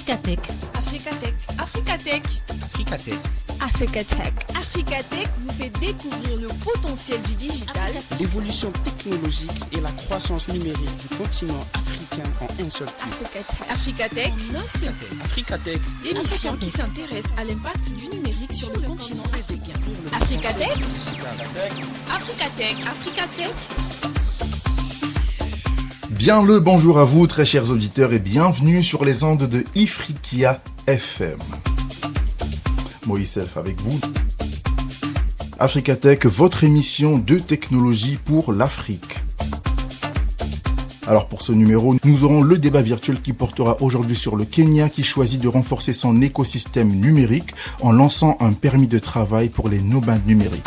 Africatech. Africatech. Africatech. Africatech. Africatech. Africatech vous fait découvrir le potentiel du digital, l'évolution technologique et la croissance numérique du continent africain en un seul clic. Africatech, en un seul clic. Africatech, l'émission qui s'intéresse à l'impact du numérique sur le continent africain. Africatech. Africatech. Africatech. Bien le bonjour à vous, très chers auditeurs, et bienvenue sur les ondes de Ifriqiya FM. Moïse Self avec vous. Africatech, votre émission de technologie pour l'Afrique. Alors pour ce numéro, nous aurons le débat virtuel qui portera aujourd'hui sur le Kenya qui choisit de renforcer son écosystème numérique en lançant un permis de travail pour les nomades numériques.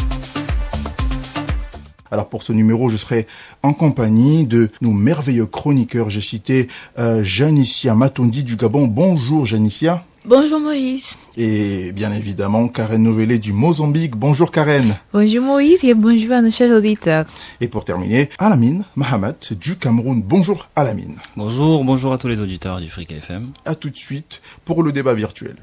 Alors pour ce numéro, je serai en compagnie de nos merveilleux chroniqueurs. J'ai cité Janicia Matondi du Gabon. Bonjour Janicia. Bonjour Moïse. Et bien évidemment Karen Novelé du Mozambique. Bonjour Karen. Bonjour Moïse et bonjour à nos chers auditeurs. Et pour terminer, Alamine Mahamat du Cameroun. Bonjour Alamine. Bonjour à tous les auditeurs d'Ifriqiya FM. À tout de suite pour le débat virtuel.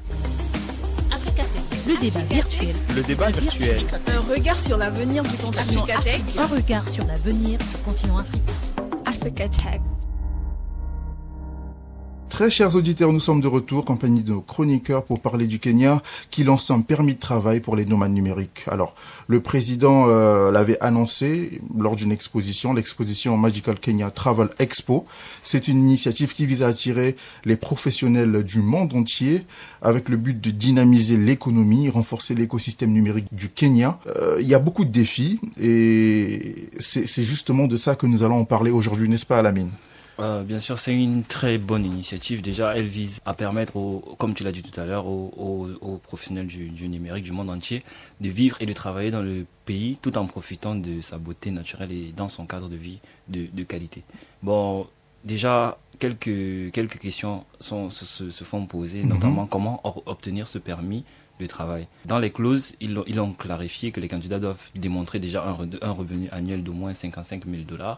Le débat virtuel. Le débat virtuel. Un regard sur l'avenir du continent Africatech. Un regard sur l'avenir du continent africain. Africatech. Très chers auditeurs, nous sommes de retour en compagnie de nos chroniqueurs pour parler du Kenya qui lance un permis de travail pour les nomades numériques. Alors, le président l'avait annoncé lors d'une exposition, l'exposition Magical Kenya Travel Expo. C'est une initiative qui vise à attirer les professionnels du monde entier avec le but de dynamiser l'économie, renforcer l'écosystème numérique du Kenya. Il y a beaucoup de défis et c'est justement de ça que nous allons en parler aujourd'hui, n'est-ce pas Alamine ? Bien sûr, c'est une très bonne initiative. Déjà, elle vise à permettre, comme tu l'as dit tout à l'heure, aux professionnels du numérique du monde entier de vivre et de travailler dans le pays tout en profitant de sa beauté naturelle et dans son cadre de vie de qualité. Bon, déjà, quelques questions se font poser, notamment comment obtenir ce permis de travail. Dans les clauses, ils ont clarifié que les candidats doivent démontrer déjà un revenu annuel d'au moins 55 000 $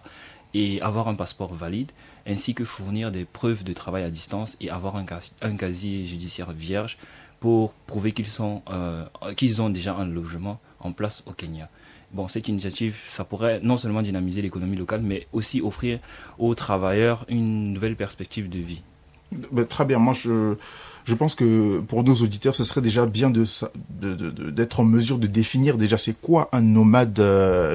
et avoir un passeport valide, ainsi que fournir des preuves de travail à distance et avoir un casier judiciaire vierge pour prouver qu'ils ont déjà un logement en place au Kenya. Bon, cette initiative, ça pourrait non seulement dynamiser l'économie locale, mais aussi offrir aux travailleurs une nouvelle perspective de vie. Très bien, moi je pense que pour nos auditeurs, ce serait déjà bien d'être en mesure de définir déjà c'est quoi un nomade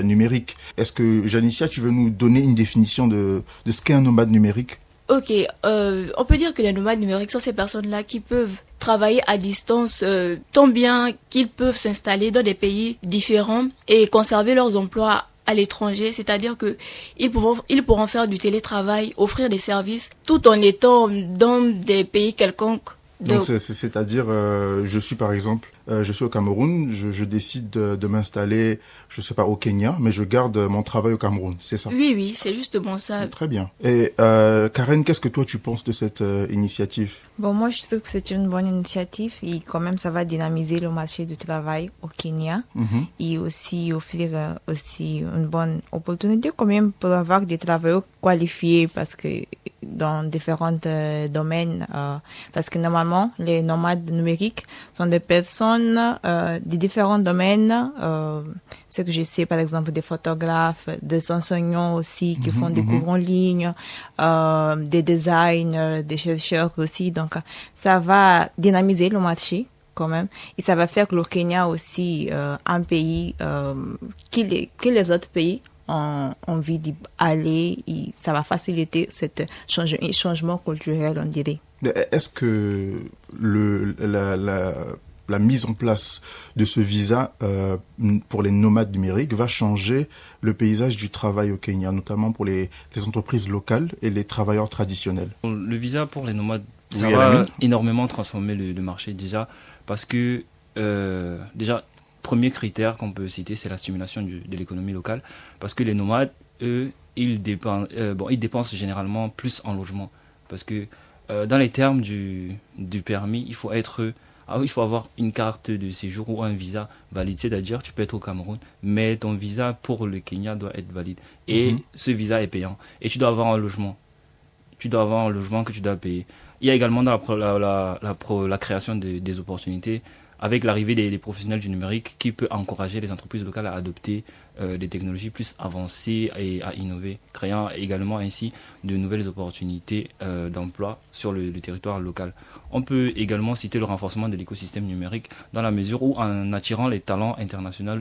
numérique. Est-ce que Janicia, tu veux nous donner une définition de ce qu'est un nomade numérique ? Ok, on peut dire que les nomades numériques sont ces personnes-là qui peuvent travailler à distance tant bien qu'ils peuvent s'installer dans des pays différents et conserver leurs emplois à l'étranger, c'est-à-dire que ils pourront faire du télétravail, offrir des services tout en étant dans des pays quelconques. Donc c'est-à-dire, je suis par exemple, je suis au Cameroun, je décide de m'installer, je sais pas, au Kenya, mais je garde mon travail au Cameroun, c'est ça ? Oui, c'est justement ça. Très bien. Et Karen, qu'est-ce que toi tu penses de cette initiative ? Bon, moi je trouve que c'est une bonne initiative et quand même ça va dynamiser le marché du travail au Kenya et aussi offrir aussi une bonne opportunité quand même pour avoir des travailleurs qualifiés parce que dans différents domaines, parce que normalement les nomades numériques sont des personnes de différents domaines, ce que je sais par exemple des photographes, des enseignants aussi qui font des cours en ligne, des designers, des chercheurs aussi, donc ça va dynamiser le marché quand même et ça va faire que le Kenya aussi un pays que les autres pays ont envie d'y aller et ça va faciliter cet changement culturel, on dirait. Est-ce que la mise en place de ce visa pour les nomades numériques va changer le paysage du travail au Kenya, notamment pour les entreprises locales et les travailleurs traditionnels ? Le visa pour les nomades, ça va énormément transformer le marché déjà, parce que déjà, premier critère qu'on peut citer, c'est la stimulation de l'économie locale, parce que les nomades, eux, ils dépensent généralement plus en logement, parce que dans les termes du permis, il faut avoir une carte de séjour ou un visa valide, c'est-à-dire tu peux être au Cameroun, mais ton visa pour le Kenya doit être valide, et ce visa est payant, et tu dois avoir un logement que tu dois payer. Il y a également dans la création des opportunités avec l'arrivée des professionnels du numérique qui peut encourager les entreprises locales à adopter des technologies plus avancées et à innover, créant également ainsi de nouvelles opportunités d'emploi sur le territoire local. On peut également citer le renforcement de l'écosystème numérique dans la mesure où en attirant les talents internationaux,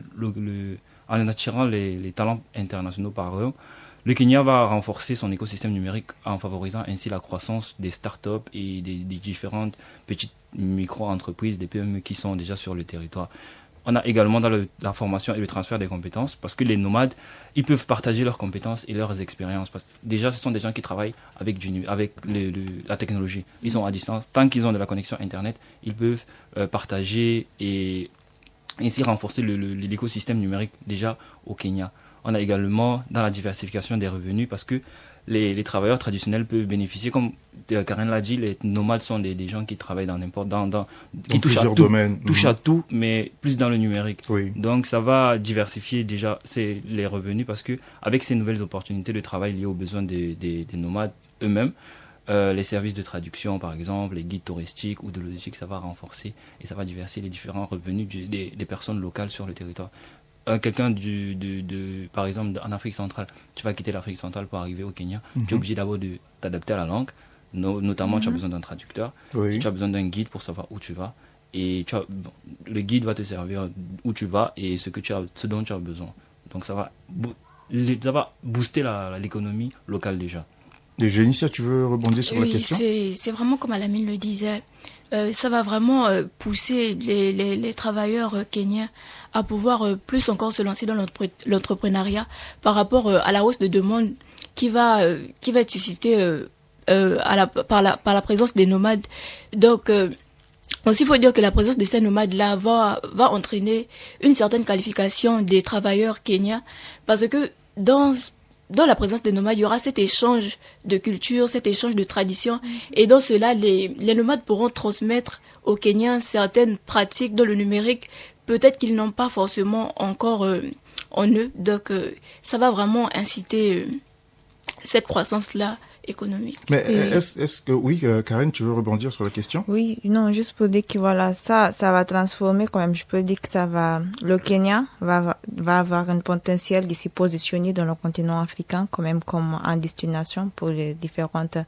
le Kenya va renforcer son écosystème numérique en favorisant ainsi la croissance des startups et des différentes petites micro-entreprises, des PME qui sont déjà sur le territoire. On a également dans la formation et le transfert des compétences, parce que les nomades, ils peuvent partager leurs compétences et leurs expériences. Parce que déjà, ce sont des gens qui travaillent avec la technologie. Ils sont à distance. Tant qu'ils ont de la connexion Internet, ils peuvent partager et ainsi renforcer l'écosystème numérique déjà au Kenya. On a également dans la diversification des revenus, parce que les travailleurs traditionnels peuvent bénéficier, comme Karen l'a dit, les nomades sont des gens qui travaillent qui touchent à tout, domaines. Touchent à tout, mais plus dans le numérique. Oui. Donc ça va diversifier déjà les revenus, parce que avec ces nouvelles opportunités de travail liées aux besoins des nomades eux-mêmes, les services de traduction par exemple, les guides touristiques ou de logistique, ça va renforcer et ça va diversifier les différents revenus des personnes locales sur le territoire. Quelqu'un par exemple en Afrique centrale, tu vas quitter l'Afrique centrale pour arriver au Kenya, tu es obligé d'abord de t'adapter à la langue, notamment tu as besoin d'un traducteur, Oui. tu as besoin d'un guide pour savoir où tu vas, et le guide va te servir où tu vas et ce dont tu as besoin. Donc ça va booster l'économie locale déjà. Et Génicia, tu veux rebondir sur la question? C'est vraiment comme Alamine le disait. Ça va vraiment pousser les travailleurs kenyans à pouvoir plus encore se lancer dans l'entrepreneuriat par rapport à la hausse de demande qui va être suscitée par la présence des nomades. Donc, aussi, il faut dire que la présence de ces nomades-là va entraîner une certaine qualification des travailleurs kenyans, parce que dans la présence des nomades, il y aura cet échange de culture, cet échange de traditions. Et dans cela, les nomades pourront transmettre aux Kenyans certaines pratiques dans le numérique, peut-être qu'ils n'ont pas forcément encore en eux. Donc, ça va vraiment inciter cette croissance-là économique. Mais est-ce que, oui, Karen, tu veux rebondir sur la question? Oui, non, juste pour dire que voilà, ça va transformer quand même. Je peux dire que le Kenya va avoir un potentiel de se positionner dans le continent africain quand même comme en destination pour les différentes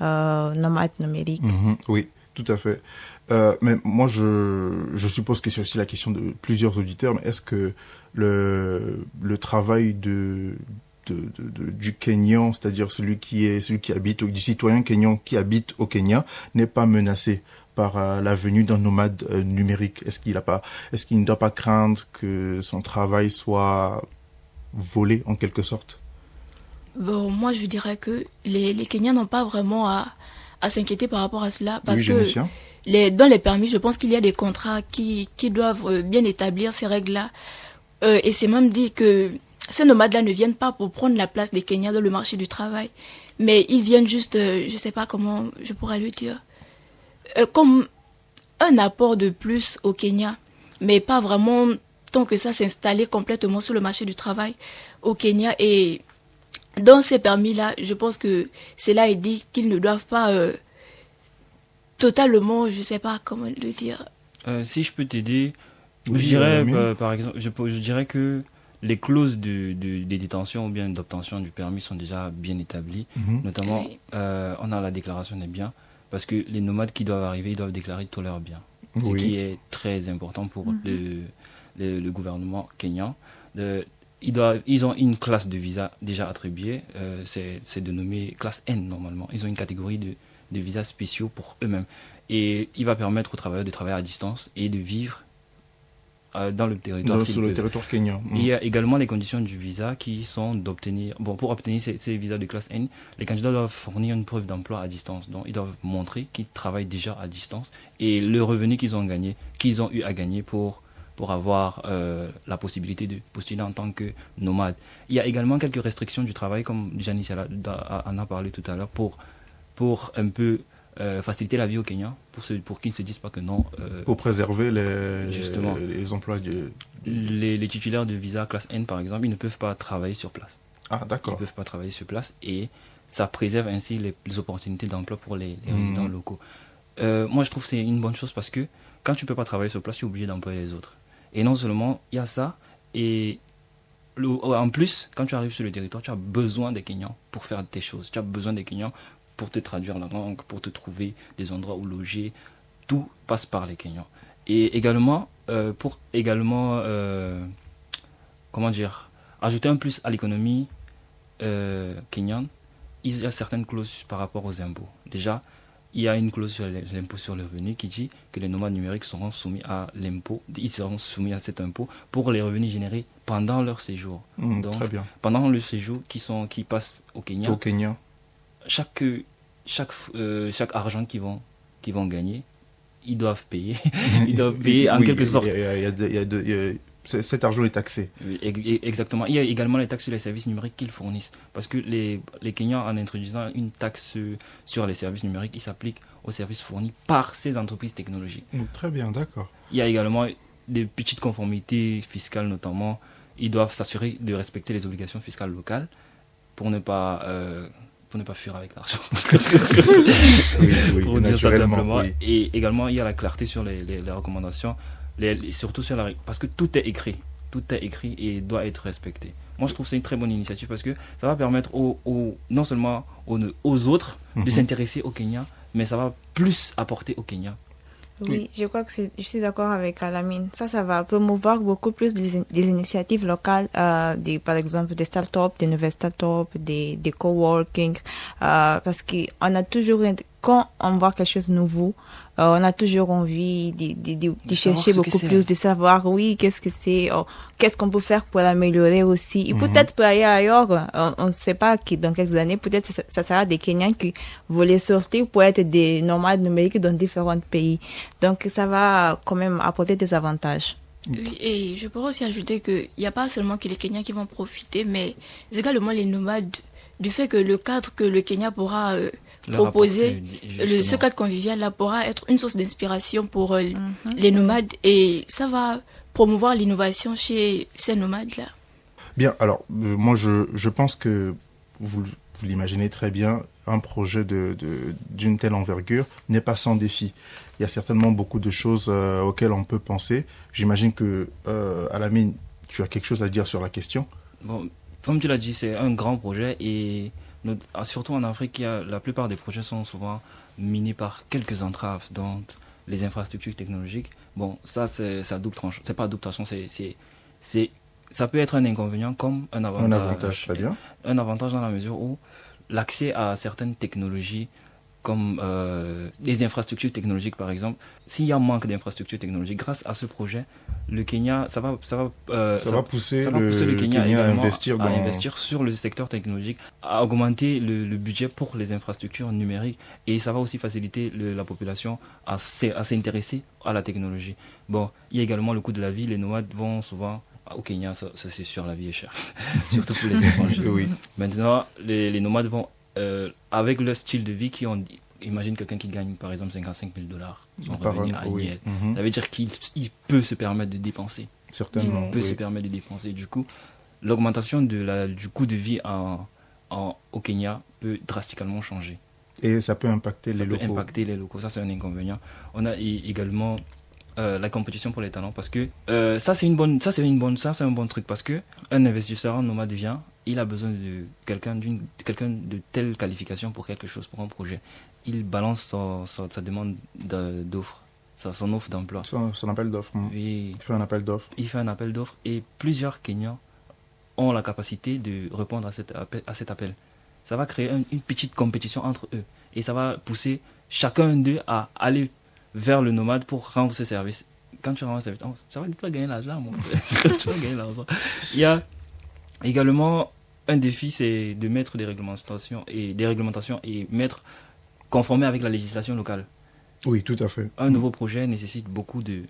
nomades numériques. Oui, tout à fait. Mais moi, je suppose que c'est aussi la question de plusieurs auditeurs, mais est-ce que le travail du Kenyan, c'est-à-dire celui qui habite, du citoyen kenyan qui habite au Kenya, n'est pas menacé par la venue d'un nomade numérique? Est-ce qu'il ne doit pas craindre que son travail soit volé en quelque sorte? Bon, moi je dirais que les Kenyans n'ont pas vraiment à s'inquiéter par rapport à cela, parce que dans les permis, je pense qu'il y a des contrats qui doivent bien établir ces règles-là, et c'est même dit que ces nomades-là ne viennent pas pour prendre la place des Kenyans dans le marché du travail, mais ils viennent juste, je ne sais pas comment je pourrais le dire, comme un apport de plus au Kenya, mais pas vraiment tant que ça s'installer complètement sur le marché du travail au Kenya. Et dans ces permis-là, je pense que cela est dit qu'ils ne doivent pas totalement, je ne sais pas comment le dire. Si je peux t'aider, oui, je dirais, par exemple, je dirais que les clauses de détention ou bien d'obtention du permis sont déjà bien établies. Notamment, on a la déclaration des biens, parce que les nomades qui doivent arriver, ils doivent déclarer tous leurs biens. Ce qui est très important pour le gouvernement kenyan. Ils ont une classe de visa déjà attribuée, c'est dénommé classe N normalement. Ils ont une catégorie de visas spéciaux pour eux-mêmes. Et il va permettre aux travailleurs de travailler à distance et de vivre dans le territoire. Sur le territoire kenyan. Il y a également les conditions du visa qui sont d'obtenir. Bon, pour obtenir ces visas de classe N, les candidats doivent fournir une preuve d'emploi à distance. Donc, ils doivent montrer qu'ils travaillent déjà à distance et le revenu qu'ils ont eu à gagner pour avoir la possibilité de postuler en tant que nomade. Il y a également quelques restrictions du travail, comme Janice en a parlé tout à l'heure, pour un peu faciliter la vie au Kenya, pour qu'ils ne se disent pas que non. Pour préserver les emplois les titulaires de visa classe N, par exemple, ils ne peuvent pas travailler sur place. Ah, Ils d'accord. ne peuvent pas travailler sur place et ça préserve ainsi les opportunités d'emploi pour les résidents locaux. Moi, je trouve que c'est une bonne chose parce que quand tu ne peux pas travailler sur place, tu es obligé d'employer les autres. Et non seulement il y a ça, et en plus, quand tu arrives sur le territoire, tu as besoin des Kenyans pour faire tes choses. Tu as besoin des Kenyans pour te traduire la langue, pour te trouver des endroits où loger. Tout passe par les Kenyans. Et également, pour également, comment dire, ajouter un plus à l'économie kenyane, il y a certaines clauses par rapport aux impôts. Déjà, il y a une clause sur l'impôt sur le revenu qui dit que les nomades numériques seront soumis à l'impôt, ils seront soumis à cet impôt pour les revenus générés pendant leur séjour. Donc, Très bien. pendant le séjour qui passent au Kenya, Au Kenya. chaque argent qu'ils vont gagner, ils doivent payer. Ils doivent payer en Oui, quelque sorte. Cet argent est taxé. Oui, exactement. Il y a également les taxes sur les services numériques qu'ils fournissent. Parce que les Kenyans, en introduisant une taxe sur les services numériques, ils s'appliquent aux services fournis par ces entreprises technologiques. Très bien, d'accord. Il y a également des petites conformités fiscales, notamment. Ils doivent s'assurer de respecter les obligations fiscales locales pour ne pas fuir avec l'argent. Oui, Pour dire ça naturellement. simplement. Oui. Et également, il y a la clarté sur les recommandations. Surtout sur parce que tout est écrit et doit être respecté. Moi je trouve que c'est une très bonne initiative parce que ça va permettre non seulement aux autres de s'intéresser au Kenya, mais ça va plus apporter au Kenya. Oui, je crois que je suis d'accord avec Alamine. Ça va promouvoir beaucoup plus des initiatives locales, par exemple des startups, des nouvelles startups, des coworking, parce qu'on a toujours, quand on voit quelque chose de nouveau, on a toujours envie de chercher beaucoup plus, de savoir, oui, qu'est-ce que c'est, qu'est-ce qu'on peut faire pour l'améliorer aussi. Et peut-être pour aller ailleurs, on ne sait pas que dans quelques années, peut-être ça sera des Kenyans qui voulaient sortir pour être des nomades numériques dans différents pays. Donc ça va quand même apporter des avantages. Oui, et je pourrais aussi ajouter qu'il n'y a pas seulement que les Kenyans qui vont profiter, mais également les nomades, du fait que le cadre que le Kenya pourra proposer, ce cadre convivial là pourra être une source d'inspiration pour les nomades, et ça va promouvoir l'innovation chez ces nomades-là. Bien, alors moi je pense que vous l'imaginez très bien, un projet d'une telle envergure n'est pas sans défi. Il y a certainement beaucoup de choses auxquelles on peut penser. J'imagine que, Alamine, tu as quelque chose à dire sur la question. Bon, comme tu l'as dit, c'est un grand projet et surtout en Afrique, la plupart des projets sont souvent minés par quelques entraves, donc les infrastructures technologiques. Bon, ça c'est à double tranchant. C'est pas à double tranchant, ça peut être un inconvénient comme un avantage. Un avantage, très bien. Un avantage dans la mesure où l'accès à certaines technologies, comme les infrastructures technologiques par exemple, s'il y a un manque d'infrastructures technologiques, grâce à ce projet, le Kenya, ça va pousser le Kenya à investir sur le secteur technologique, à augmenter le budget pour les infrastructures numériques, et ça va aussi faciliter la population à s'intéresser à la technologie. Bon, il y a également le coût de la vie. Les nomades vont souvent au Kenya, ça c'est sûr, la vie est chère, surtout pour les étrangers. Oui. Maintenant, les nomades vont, avec leur style de vie, imagine quelqu'un qui gagne par exemple $55,000, son revenu annuel. Ça veut dire qu'il peut se permettre de dépenser. Certainement. Il peut se permettre de dépenser. Du coup, l'augmentation du coût de vie au Kenya peut drastiquement changer. Et ça peut impacter les locaux. Ça peut impacter les locaux, ça c'est un inconvénient. On a également la compétition pour les talents, parce que ça c'est un bon truc, parce que un investisseur en nomade vient, il a besoin de quelqu'un de telle qualification pour quelque chose, pour un projet. Il balance sa demande d'offre, son offre d'emploi. Son appel d'offres. Oui. Il fait un appel d'offres. Il fait un appel d'offres et plusieurs Kenyans ont la capacité de répondre à cet appel. Ça va créer une petite compétition entre eux et ça va pousser chacun d'eux à aller vers le nomade pour rendre ce service. Quand tu rends un service, tu vas gagner l'argent, mon frère. Tu vas gagner l'argent. Il y a également un défi, c'est de mettre des réglementations et conformer avec la législation locale. Oui, tout à fait. Un nouveau projet nécessite beaucoup de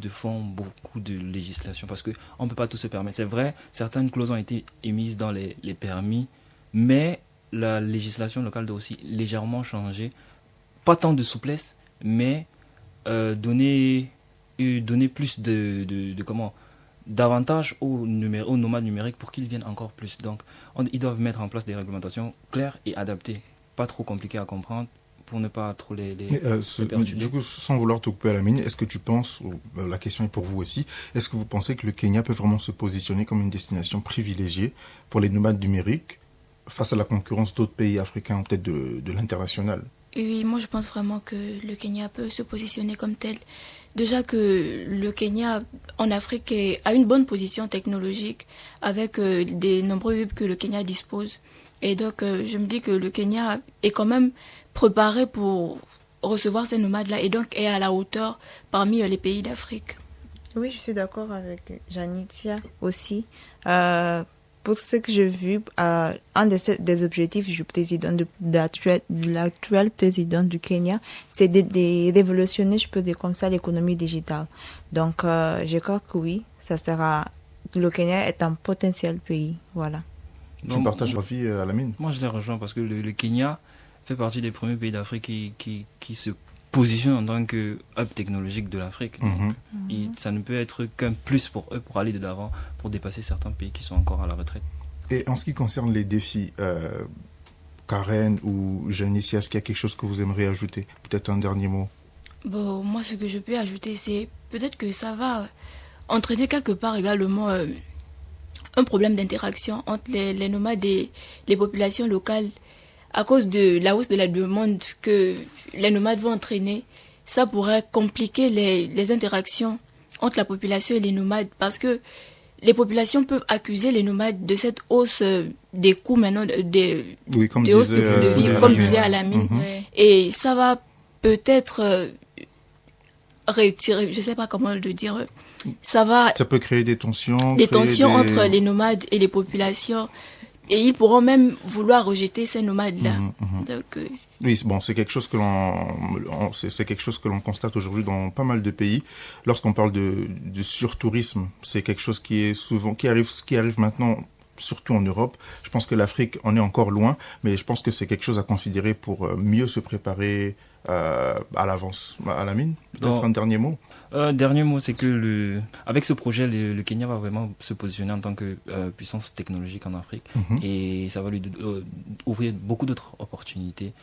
fonds, beaucoup de législation, parce qu'on ne peut pas tout se permettre. C'est vrai, certaines clauses ont été émises dans les permis, mais la législation locale doit aussi légèrement changer. Pas tant de souplesse, mais donner plus davantage aux nomades numériques pour qu'ils viennent encore plus. Donc, ils doivent mettre en place des réglementations claires et adaptées, pas trop compliquées à comprendre pour ne pas trop les perturber. Du coup, sans vouloir te couper à la mine, est-ce que tu penses, la question est pour vous aussi, est-ce que vous pensez que le Kenya peut vraiment se positionner comme une destination privilégiée pour les nomades numériques face à la concurrence d'autres pays africains ou peut-être de l'international? Oui, moi je pense vraiment que le Kenya peut se positionner comme tel. Déjà que le Kenya en Afrique a une bonne position technologique avec des nombreux hubs que le Kenya dispose. Et donc je me dis que le Kenya est quand même préparé pour recevoir ces nomades-là et donc est à la hauteur parmi les pays d'Afrique. Oui, je suis d'accord avec Janitia aussi. Pour ce que j'ai vu, un des objectifs du président, de l'actuel président du Kenya, c'est de révolutionner, je peux dire comme ça, l'économie digitale. Donc, je crois que oui, le Kenya est un potentiel pays, voilà. Tu partages l'avis à la mine? Moi, je les rejoins parce que le Kenya fait partie des premiers pays d'Afrique qui se positionne en tant que hub technologique de l'Afrique. Ça ne peut être qu'un plus pour eux pour aller de l'avant, pour dépasser certains pays qui sont encore à la retraite. Et en ce qui concerne les défis, Karen ou Janicia, est-ce qu'il y a quelque chose que vous aimeriez ajouter? Peut-être un dernier mot? Bon, moi, ce que je peux ajouter, c'est peut-être que ça va entraîner quelque part également un problème d'interaction entre les nomades et les populations locales. À cause de la hausse de la demande que les nomades vont entraîner, ça pourrait compliquer les interactions entre la population et les nomades parce que les populations peuvent accuser les nomades de cette hausse des coûts maintenant, des hausses de coûts de vie, comme disait Alamine. Et ça va peut-être retirer, je ne sais pas comment le dire, ça peut créer des tensions. Entre les nomades et les populations. Et ils pourront même vouloir rejeter ces nomades-là. Donc, oui, bon, c'est quelque chose que l'on constate aujourd'hui dans pas mal de pays. Lorsqu'on parle de surtourisme, c'est quelque chose qui arrive maintenant, surtout en Europe. Je pense que l'Afrique en est encore loin, mais je pense que c'est quelque chose à considérer pour mieux se préparer à l'avance. À la mine, peut-être un dernier mot. Dernier mot, c'est que avec ce projet, le Kenya va vraiment se positionner en tant que puissance technologique en Afrique et ça va lui ouvrir beaucoup d'autres opportunités,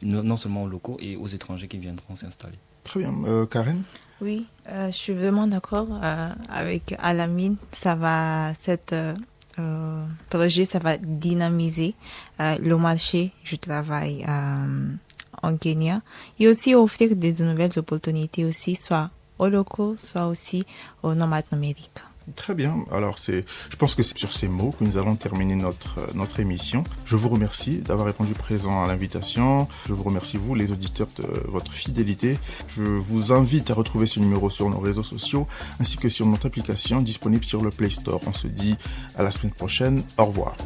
non seulement aux locaux et aux étrangers qui viendront s'installer. Très bien. Karen? Oui, je suis vraiment d'accord avec Alamine. Cet projet, ça va dynamiser le marché du travail en Kenya et aussi offrir des nouvelles opportunités aussi, soit aux locaux, soit aussi aux nomades numériques. Très bien. Alors, je pense que c'est sur ces mots que nous allons terminer notre émission. Je vous remercie d'avoir répondu présent à l'invitation. Je vous remercie, vous, les auditeurs, de votre fidélité. Je vous invite à retrouver ce numéro sur nos réseaux sociaux ainsi que sur notre application disponible sur le Play Store. On se dit à la semaine prochaine. Au revoir.